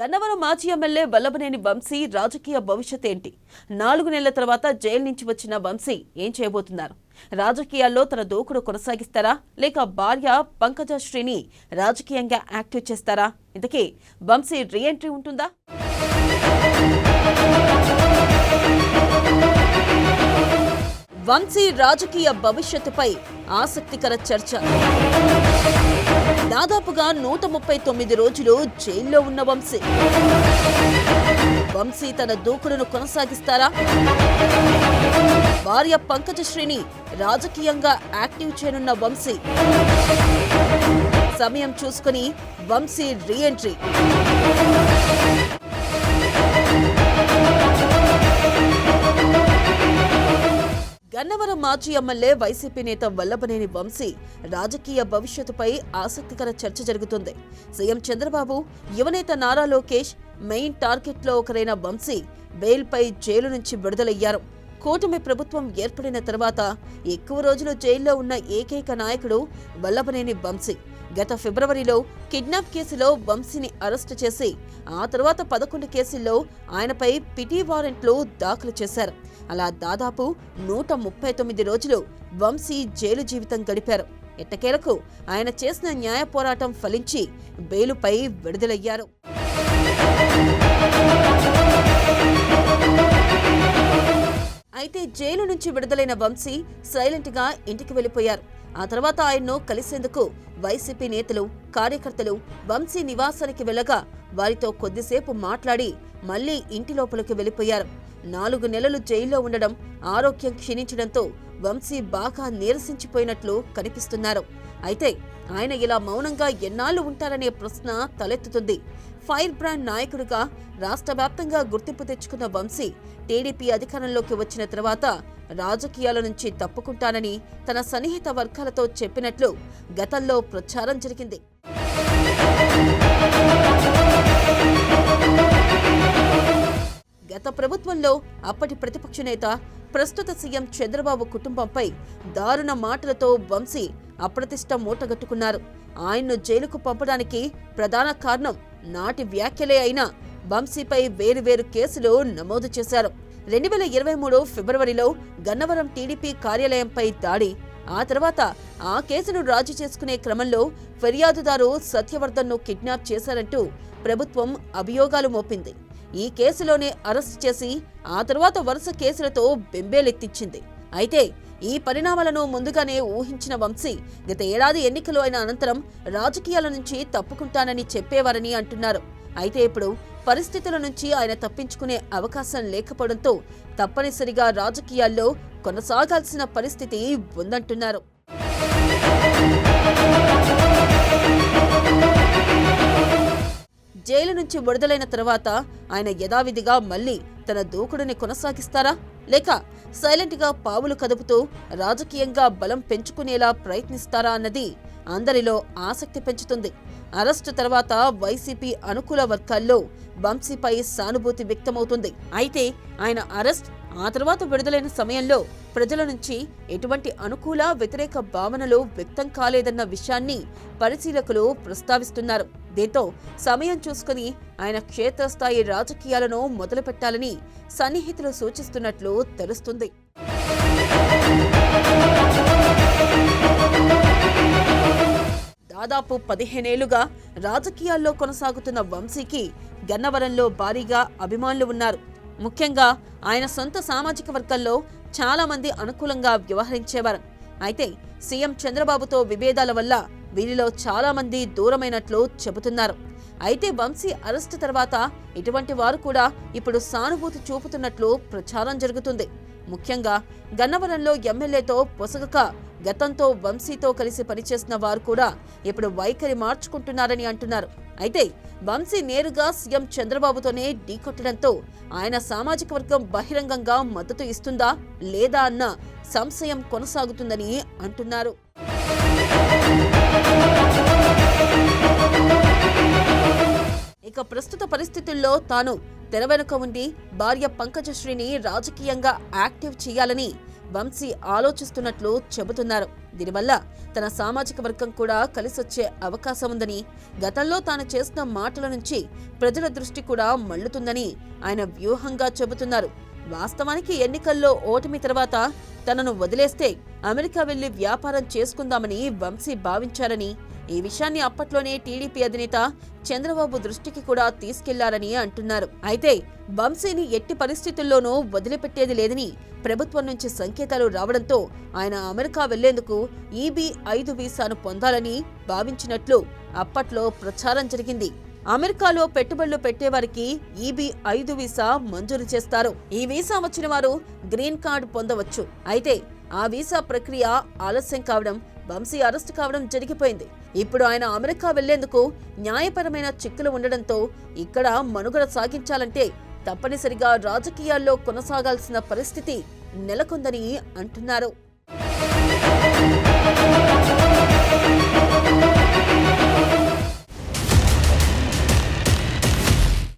గన్నవరం మాజీ ఎమ్మెల్యే వల్లభనేని వంశీ రాజకీయ భవిష్యత్ ఏంటి? 4 నెలల తర్వాత జైలు నుంచి వచ్చిన వంశీ ఏం చేయబోతున్నారు? రాజకీయాల్లో తన దూకుడు కొనసాగిస్తారా, లేక భార్య పంకజశ్రీని రాజకీయంగా యాక్టివ్ చేస్తారా? ఇంతకీ వంశీ రీఎంట్రీ ఉంటుందా? వంశీ రాజకీయ భవిష్యత్తుపై ఆసక్తికర చర్చ. దాదాపుగా 139 రోజులు జైల్లో ఉన్న వంశీ తన దూకుడును కొనసాగిస్తారా? భార్య పంకజశ్రీని రాజకీయంగా యాక్టివ్ చేయనున్న వంశీ సమయం చూసుకుని వంశీ రీఎంట్రీ. గన్నవరం మాజీ ఎమ్మెల్యే వైసీపీ నేత వల్లభనేని వంశీ రాజకీయ భవిష్యత్తుపై ఆసక్తికర చర్చ జరుగుతుంది. సీఎం చంద్రబాబు, యువనేత నారా లోకేష్ మెయిన్ టార్గెట్లో ఒకరైన వంశీ బెయిల్పై జైలు నుంచి విడుదలయ్యారు. కూటమి ప్రభుత్వం ఏర్పడిన తర్వాత ఎక్కువ రోజులు జైల్లో ఉన్న ఏకైక నాయకుడు వల్లభనేని వంశీ. గత ఫిబ్రవరిలో కిడ్నాప్ కేసులో వంశీని అరెస్టు చేసి ఆ తర్వాత 11 కేసుల్లో ఆయనపై పిటి వారెంట్లు దాఖలు చేశారు. అలా దాదాపు 139 రోజులు వంశీ జైలు జీవితం గడిపారు. ఎట్టకేలకు ఆయన చేసిన న్యాయ పోరాటం ఫలించి బెయిలుపై విడుదలయ్యారు. అయితే జైలు నుంచి విడుదలైన వంశీ సైలెంట్ గా ఇంటికి వెళ్లిపోయారు. ఆ తర్వాత ఆయన్ను కలిసేందుకు వైసీపీ నేతలు, కార్యకర్తలు వంశీ నివాసానికి వెళ్లగా వారితో కొద్దిసేపు మాట్లాడి మళ్లీ ఇంటి లోపలికి వెళ్లిపోయారు. 4 నెలలు జైల్లో ఉండడం, ఆరోగ్యం క్షీణించడంతో వంశీ బాగా నీరసించిపోయినట్లు కనిపిస్తున్నారు. అయితే ఆయన ఇలా మౌనంగా ఎన్నాళ్లు ఉంటారనే ప్రశ్న తలెత్తుతుంది. ఫైర్ బ్రాండ్ నాయకుడిగా రాష్ట్ర వ్యాప్తంగా గుర్తింపు తెచ్చుకున్న వంశీ టీడీపీ అధికారంలోకి వచ్చిన తర్వాత రాజకీయాల నుంచి తప్పుకుంటానని తన సన్నిహిత వర్గాలతో చెప్పినట్లు గతంలో ప్రచారం జరిగింది. గత ప్రభుత్వంలో అప్పటి ప్రతిపక్ష నేత, ప్రస్తుత సీఎం చంద్రబాబు కుటుంబంపై దారుణ మాటలతో వంశీ అప్రతిష్ట మూటగట్టుకున్నారు. ఆయన్ను జైలుకు పంపడానికి ప్రధాన కారణం నాటి వ్యాఖ్యలే అయినా వంశీపై వేరువేరు కేసులు నమోదు చేశారు. 2023 ఫిబ్రవరిలో గన్నవరం టీడీపీ కార్యాలయంపై దాడి, ఆ తర్వాత ఆ కేసును రాజీ చేసుకునే క్రమంలో ఫిర్యాదుదారు సత్యవర్ధన్ను కిడ్నాప్ చేశారంటూ ప్రభుత్వం అభియోగాలు మోపింది. ఈ కేసులోనే అరెస్ట్ చేసి ఆ తర్వాత వరుస కేసులతో బెంబేలెత్తించింది. అయితే ఈ పరిణామాలను ముందుగానే ఊహించిన వంశీ గత ఏడాది ఎన్నికలు అయిన అనంతరం రాజకీయాల నుంచి తప్పుకుంటానని చెప్పేవారని అంటున్నారు. అయితే ఇప్పుడు పరిస్థితుల నుంచి ఆయన తప్పించుకునే అవకాశం లేకపోవడంతో తప్పనిసరిగా రాజకీయాల్లో కొనసాగాల్సిన పరిస్థితి ఉందంటున్నారు. జైలు నుంచి విడుదలైన తర్వాత ఆయన యథావిధిగా మళ్లీ తన దూకుడుని కొనసాగిస్తారా, లేక సైలెంట్ గా పావులు కదుపుతూ రాజకీయంగా బలం పెంచుకునేలా ప్రయత్నిస్తారా అన్నది అందరిలో ఆసక్తి పెంచుతుంది. అరెస్టు తర్వాత వైసీపీ అనుకూల వర్గాల్లో వంశీపై సానుభూతి వ్యక్తమవుతుంది. అయితే ఆయన అరెస్ట్, ఆ తర్వాత విడుదలైన సమయంలో ప్రజల నుంచి ఎటువంటి అనుకూల, వ్యతిరేక భావనలు వ్యక్తం కాలేదన్న విషయాన్ని పరిశీలకులు ప్రస్తావిస్తున్నారు. దీంతో సమయం చూసుకుని ఆయన క్షేత్రస్థాయి రాజకీయాలను మొదలుపెట్టాలని సన్నిహితులు సూచిస్తున్నట్లు తెలుస్తుంది. దాదాపు 15 ఏళ్లుగా రాజకీయాల్లో కొనసాగుతున్న వంశీకి గన్నవరంలో భారీగా అభిమానులు ఉన్నారు. ముఖ్యంగా ఆయన సొంత సామాజిక వర్గంలో చాలా మంది అనుకూలంగా వ్యవహరించేవారు. అయితే సీఎం చంద్రబాబుతో విభేదాల వల్ల వీరిలో చాలా మంది దూరమైనట్లు చెబుతున్నారు. అయితే వంశీ అరెస్టు తర్వాత ఇటువంటి వారు కూడా ఇప్పుడు సానుభూతి చూపుతున్నట్లు ప్రచారం జరుగుతుంది. ముఖ్యంగా గన్నవరంలో ఎమ్మెల్యేతో పొసగక గతంతో వంశీతో కలిసి పనిచేసిన వారు కూడా ఇప్పుడు వైఖరి మార్చుకుంటున్నారని అంటున్నారు. అయితే వంశీ నేరుగా సీఎం చంద్రబాబుతోనే ఢీకొట్టడంతో ఆయన సామాజిక వర్గం బహిరంగంగా మద్దతు ఇస్తుందా లేదా అన్న సంశయం కొనసాగుతుందని అంటున్నారు. ఇక ప్రస్తుత పరిస్థితుల్లో తాను తెర వెనుక ఉండి భార్య పంకజశ్రీని రాజకీయంగా యాక్టివ్ చేయాలని వంశీ ఆలోచిస్తున్నట్లు చెబుతున్నారు. దీనివల్ల తన సామాజిక వర్గం కూడా కలిసొచ్చే అవకాశం ఉందని, గతంలో తాను చేసిన మాటల నుంచి ప్రజల దృష్టి కూడా మళ్లుతుందని ఆయన వ్యూహంగా చెబుతున్నారు. వాస్తవానికి ఎన్నికల్లో ఓటమి తర్వాత తనను వదిలేస్తే అమెరికా వెళ్లి వ్యాపారం చేసుకుందామని వంశీ భావించారని, ఈ విషయాన్ని అప్పట్లోనే టీడీపీ అధినేత చంద్రబాబు దృష్టికి కూడా తీసుకెళ్లారని అంటున్నారు. అయితే వంశీని ఎట్టి పరిస్థితుల్లోనూ వదిలిపెట్టేది లేదని ప్రభుత్వం నుంచి సంకేతాలు రావడంతో ఆయన అమెరికా వెళ్లేందుకు EB-5 వీసాను పొందాలని భావించినట్లు అప్పట్లో ప్రచారం జరిగింది. అమెరికాలో పెట్టుబడులు పెట్టేవారికి EB-5 వీసా మంజూరు చేస్తారు. ఈ వీసా వచ్చిన వారు గ్రీన్ కార్డు పొందవచ్చు. అయితే ఆ వీసా ప్రక్రియ ఆలస్యం కావడం, వంశీ అరెస్టు కావడం జరిగిపోయింది. ఇప్పుడు ఆయన అమెరికా వెళ్లేందుకు న్యాయపరమైన చిక్కులు ఉండడంతో ఇక్కడ మనుగడ సాగించాలంటే తప్పనిసరిగా రాజకీయాల్లో కొనసాగాల్సిన పరిస్థితి నెలకొందని అంటున్నారు.